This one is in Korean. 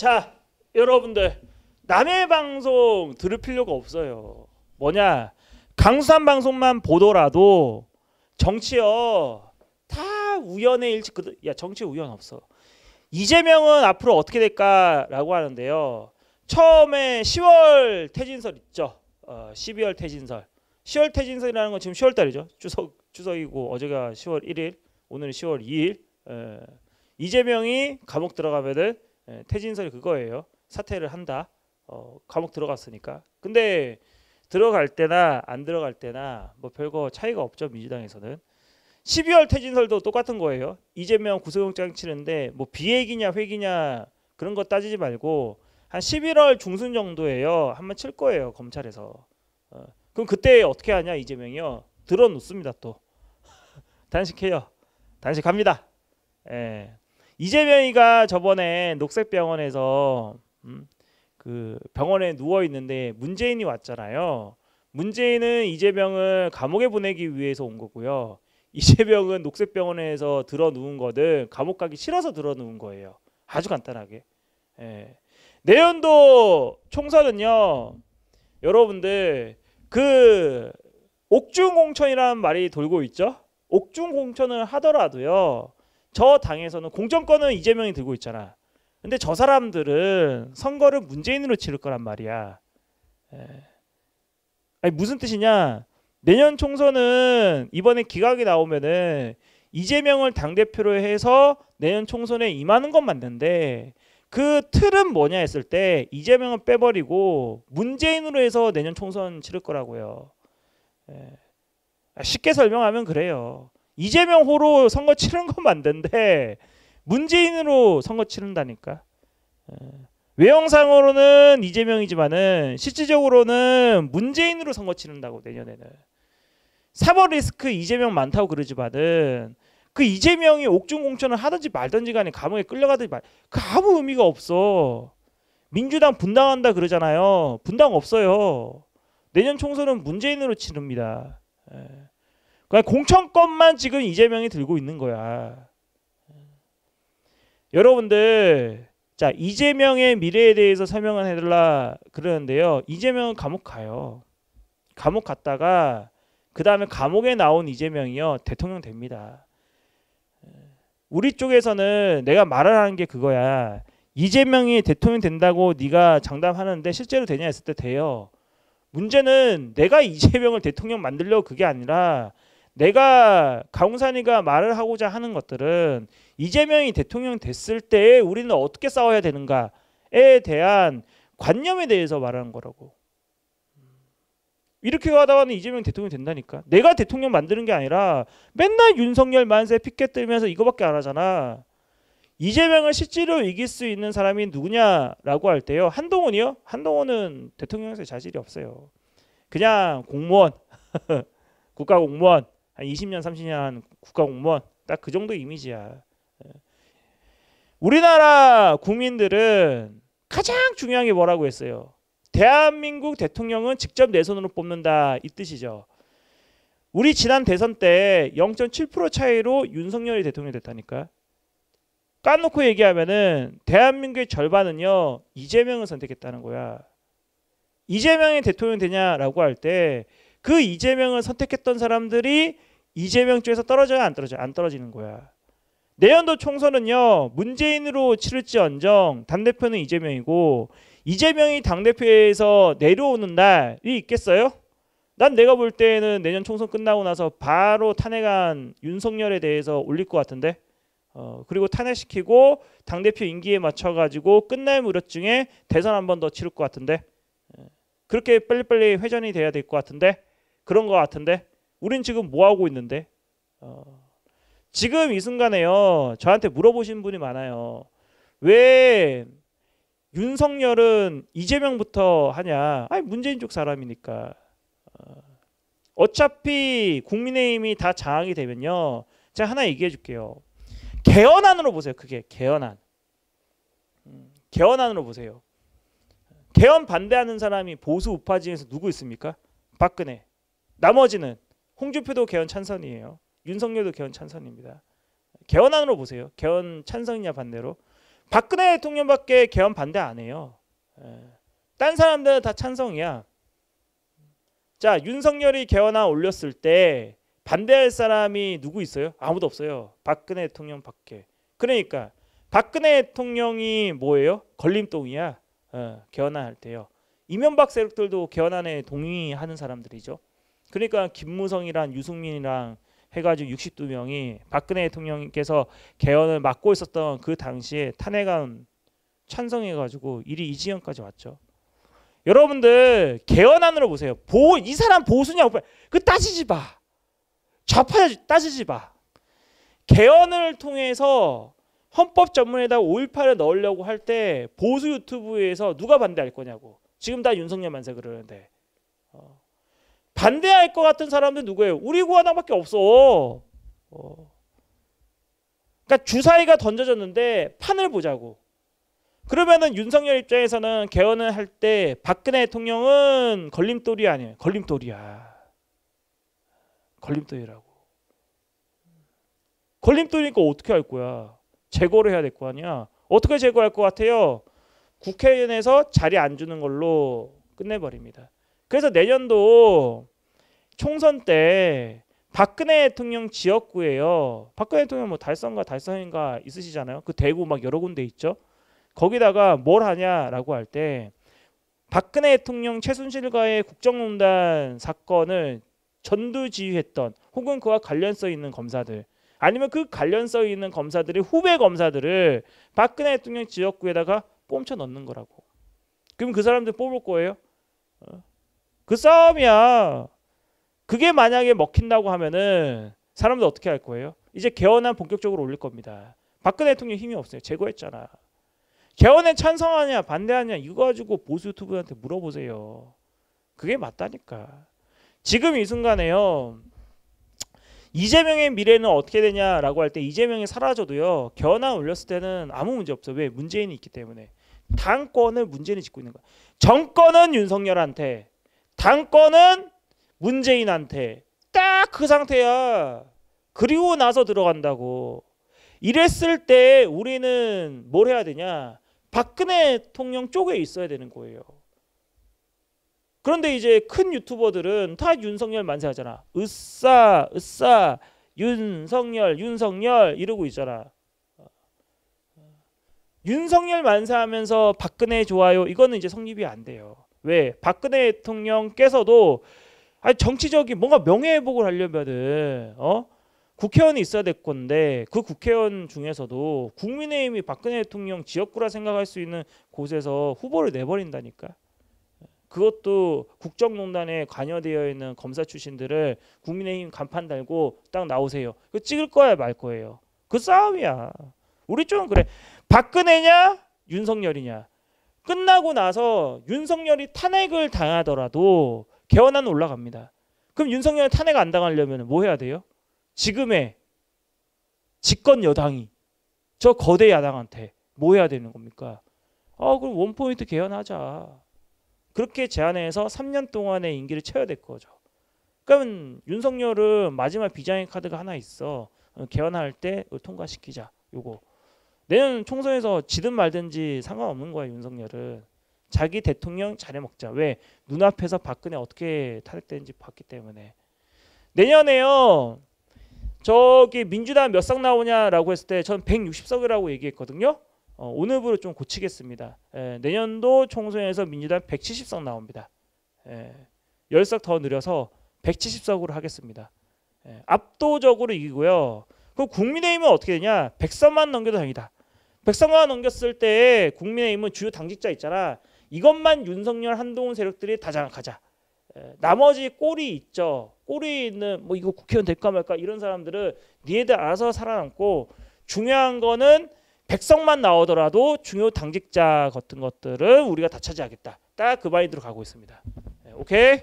자, 여러분들 남의 방송 들을 필요가 없어요. 뭐냐? 강수산 방송만 보더라도 정치요 다 우연의 일치. 야, 정치 우연 없어. 이재명은 앞으로 어떻게 될까라고 하는데요. 처음에 10월 퇴진설 있죠. 12월 퇴진설. 10월 퇴진설이라는 건 지금 10월 달이죠. 추석이고 어제가 10월 1일, 오늘은 10월 2일. 이재명이 감옥 들어가면은 퇴진설이 그거예요. 사퇴를 한다. 감옥 들어갔으니까. 근데 들어갈 때나 안 들어갈 때나 뭐 별거 차이가 없죠. 민주당에서는. 12월 퇴진설도 똑같은 거예요. 이재명 구속영장 치는데 뭐 비핵이냐 회기냐 그런 거 따지지 말고 한 11월 중순 정도에요. 한번 칠 거예요. 검찰에서. 그럼 그때 어떻게 하냐 이재명이요. 들어놓습니다 또. 단식해요. 단식합니다. 예. 이재명이가 저번에 녹색병원에서 그 병원에 누워 있는데 문재인이 왔잖아요. 문재인은 이재명을 감옥에 보내기 위해서 온 거고요. 이재명은 녹색병원에서 들어 누운 거든 감옥 가기 싫어서 들어 누운 거예요. 아주 간단하게. 예. 내년도 총선은요. 여러분들 그 옥중공천이라는 말이 돌고 있죠. 옥중공천을 하더라도요. 저 당에서는 공천권은 이재명이 들고 있잖아. 근데 저 사람들은 선거를 문재인으로 치를 거란 말이야. 아니 무슨 뜻이냐? 내년 총선은 이번에 기각이 나오면은 이재명을 당대표로 해서 내년 총선에 임하는 건 맞는데 그 틀은 뭐냐 했을 때 이재명은 빼버리고 문재인으로 해서 내년 총선 치를 거라고요. 쉽게 설명하면 그래요. 이재명 호로 선거 치르는 건 맞는데 문재인으로 선거 치른다니까. 외형상으로는 이재명이지만은 실질적으로는 문재인으로 선거 치른다고 내년에는. 사법 리스크 이재명 많다고 그러지만은 그 이재명이 옥중공천을 하든지 말든지 간에 감옥에 끌려가든지 그 아무 의미가 없어. 민주당 분당한다 그러잖아요. 분당 없어요. 내년 총선은 문재인으로 치릅니다. 그러니까 공천권만 지금 이재명이 들고 있는 거야. 여러분들 자 이재명의 미래에 대해서 설명을 해달라 그러는데요. 이재명은 감옥 가요. 감옥 갔다가 그 다음에 감옥에 나온 이재명이요 대통령 됩니다. 우리 쪽에서는 내가 말을 하는 게 그거야. 이재명이 대통령 된다고 네가 장담하는데 실제로 되냐 했을 때 돼요. 문제는 내가 이재명을 대통령 만들려고 그게 아니라 내가 강훈산이가 말을 하고자 하는 것들은 이재명이 대통령 됐을 때 우리는 어떻게 싸워야 되는가에 대한 관념에 대해서 말하는 거라고. 이렇게 가다가는 이재명 대통령 된다니까. 내가 대통령 만드는 게 아니라 맨날 윤석열 만세 피켓 들면서 이거밖에 안 하잖아. 이재명을 실제로 이길 수 있는 사람이 누구냐라고 할 때요. 한동훈이요? 한동훈은 대통령에서 자질이 없어요. 그냥 공무원, 국가공무원, 한 20년 30년 한 국가공무원 딱 그 정도 이미지야. 우리나라 국민들은 가장 중요한 게 뭐라고 했어요? 대한민국 대통령은 직접 내 손으로 뽑는다 이 뜻이죠. 우리 지난 대선 때 0.7% 차이로 윤석열이 대통령이 됐다니까. 까놓고 얘기하면은 대한민국의 절반은요 이재명을 선택했다는 거야. 이재명이 대통령 되냐라고 할 때 그 이재명을 선택했던 사람들이 이재명 쪽에서 떨어져야 안 떨어져? 안 떨어지는 거야. 내년도 총선은요 문재인으로 치를지언정 당대표는 이재명이고 이재명이 당대표에서 내려오는 날이 있겠어요? 난 내가 볼 때는 내년 총선 끝나고 나서 바로 탄핵안 윤석열에 대해서 올릴 것 같은데 그리고 탄핵시키고 당대표 임기에 맞춰가지고 끝날 무렵쯤에 대선 한 번 더 치를 것 같은데 그렇게 빨리빨리 회전이 돼야 될 것 같은데 그런 것 같은데 우린 지금 뭐 하고 있는데 지금 이 순간에요 저한테 물어보신 분이 많아요. 왜 윤석열은 이재명부터 하냐? 아니 문재인 쪽 사람이니까. 어차피 국민의힘이 다 장악이 되면요 제가 하나 얘기해 줄게요. 개헌안으로 보세요. 그게 개헌안. 개헌안으로 보세요. 개헌 반대하는 사람이 보수 우파 중에서 누구 있습니까? 박근혜. 나머지는 홍준표도 개헌 찬성이에요. 윤석열도 개헌 찬성입니다. 개헌안으로 보세요. 개헌 찬성이냐 반대로. 박근혜 대통령밖에 개헌 반대 안 해요. 딴 사람들은 다 찬성이야. 자, 윤석열이 개헌안 올렸을 때 반대할 사람이 누구 있어요? 아무도 없어요. 박근혜 대통령밖에. 그러니까 박근혜 대통령이 뭐예요? 걸림돌이야. 개헌안 할 때요. 이명박 세력들도 개헌안에 동의하는 사람들이죠. 그러니까 김무성이랑 유승민이랑 해가지고 62명이 박근혜 대통령께서 개헌을 막고 있었던 그 당시에 탄핵안 찬성해가지고 일이 이 지경까지 왔죠. 여러분들 개헌안으로 보세요. 이 사람 보수냐고 그 따지지 마. 좌파 따지지 마. 개헌을 통해서 헌법 전문에다가 5.18을 넣으려고 할 때 보수 유튜브에서 누가 반대할 거냐고. 지금 다 윤석열 만세 그러는데 반대할 것 같은 사람들 누구예요? 우리 구하나밖에 없어. 그러니까 주사위가 던져졌는데 판을 보자고. 그러면은 윤석열 입장에서는 개헌을 할 때 박근혜 대통령은 걸림돌이 아니에요. 걸림돌이야. 걸림돌이라고. 걸림돌이니까 어떻게 할 거야? 제거를 해야 될 거 아니야. 어떻게 제거할 것 같아요? 국회의원에서 자리 안 주는 걸로 끝내버립니다. 그래서 내년도 총선 때 박근혜 대통령 지역구에요. 박근혜 대통령 뭐 달성과 달성인가 있으시잖아요. 그 대구 막 여러 군데 있죠. 거기다가 뭘 하냐라고 할 때 박근혜 대통령 최순실과의 국정농단 사건을 전두지휘했던 혹은 그와 관련성 있는 검사들 아니면 그 관련성 있는 검사들의 후배 검사들을 박근혜 대통령 지역구에다가 뽐쳐 넣는 거라고. 그럼 그 사람들 뽑을 거예요? 그 싸움이야. 그게 만약에 먹힌다고 하면은 사람들 어떻게 할 거예요? 이제 개헌안 본격적으로 올릴 겁니다. 박근혜 대통령 힘이 없어요. 제거했잖아. 개헌에 찬성하냐 반대하냐 이거 가지고 보수 유튜브한테 물어보세요. 그게 맞다니까. 지금 이 순간에요. 이재명의 미래는 어떻게 되냐라고 할 때 이재명이 사라져도요. 개헌안 올렸을 때는 아무 문제 없어. 왜? 문재인이 있기 때문에. 당권을 문재인이 짚고 있는 거야. 정권은 윤석열한테, 당권은 문재인한테. 딱 그 상태야. 그리고 나서 들어간다고. 이랬을 때 우리는 뭘 해야 되냐? 박근혜 대통령 쪽에 있어야 되는 거예요. 그런데 이제 큰 유튜버들은 다 윤석열 만세하잖아. 으싸 윤석열 이러고 있잖아. 윤석열 만세하면서 박근혜 좋아요 이거는 이제 성립이 안 돼요. 왜? 박근혜 대통령께서도 정치적인 뭔가 명예회복을 하려면은 국회의원이 있어야 될 건데 그 국회의원 중에서도 국민의힘이 박근혜 대통령 지역구라 생각할 수 있는 곳에서 후보를 내버린다니까. 그것도 국정농단에 관여되어 있는 검사 출신들을 국민의힘 간판 달고 딱 나오세요. 그거 찍을 거야 말 거예요. 그 싸움이야. 우리 쪽은 그래. 박근혜냐 윤석열이냐. 끝나고 나서 윤석열이 탄핵을 당하더라도 개헌안 올라갑니다. 그럼 윤석열이 탄핵 안 당하려면 뭐 해야 돼요? 지금의 집권 여당이 저 거대 야당한테 뭐 해야 되는 겁니까? 그럼 원포인트 개헌하자. 그렇게 제안해서 3년 동안의 임기를 채워야 될 거죠. 그러면 윤석열은 마지막 비장의 카드가 하나 있어. 개헌할 때 통과시키자. 요거. 내년 총선에서 지든 말든지 상관없는 거야 윤석열은. 자기 대통령 잘해먹자. 왜? 눈앞에서 박근혜 어떻게 탄핵되는지 봤기 때문에. 내년에요. 저기 민주당 몇 석 나오냐라고 했을 때 전 160석이라고 얘기했거든요. 오늘부로 좀 고치겠습니다. 내년도 총선에서 민주당 170석 나옵니다. 10석 더 늘려서 170석으로 하겠습니다. 압도적으로 이기고요. 그럼 국민의힘은 어떻게 되냐? 100석만 넘겨도 다행이다. 100석만 넘겼을 때 국민의힘은 주요 당직자 있잖아. 이것만 윤석열 한동훈 세력들이 다 장악하자. 나머지 꼴이 있죠. 꼴이 있는 뭐 이거 국회의원 될까 말까 이런 사람들은 니네들 알아서 살아남고 중요한 거는 100석만 나오더라도 중요 당직자 같은 것들은 우리가 다 차지하겠다. 딱 그 마인드로 가고 있습니다. 오케이?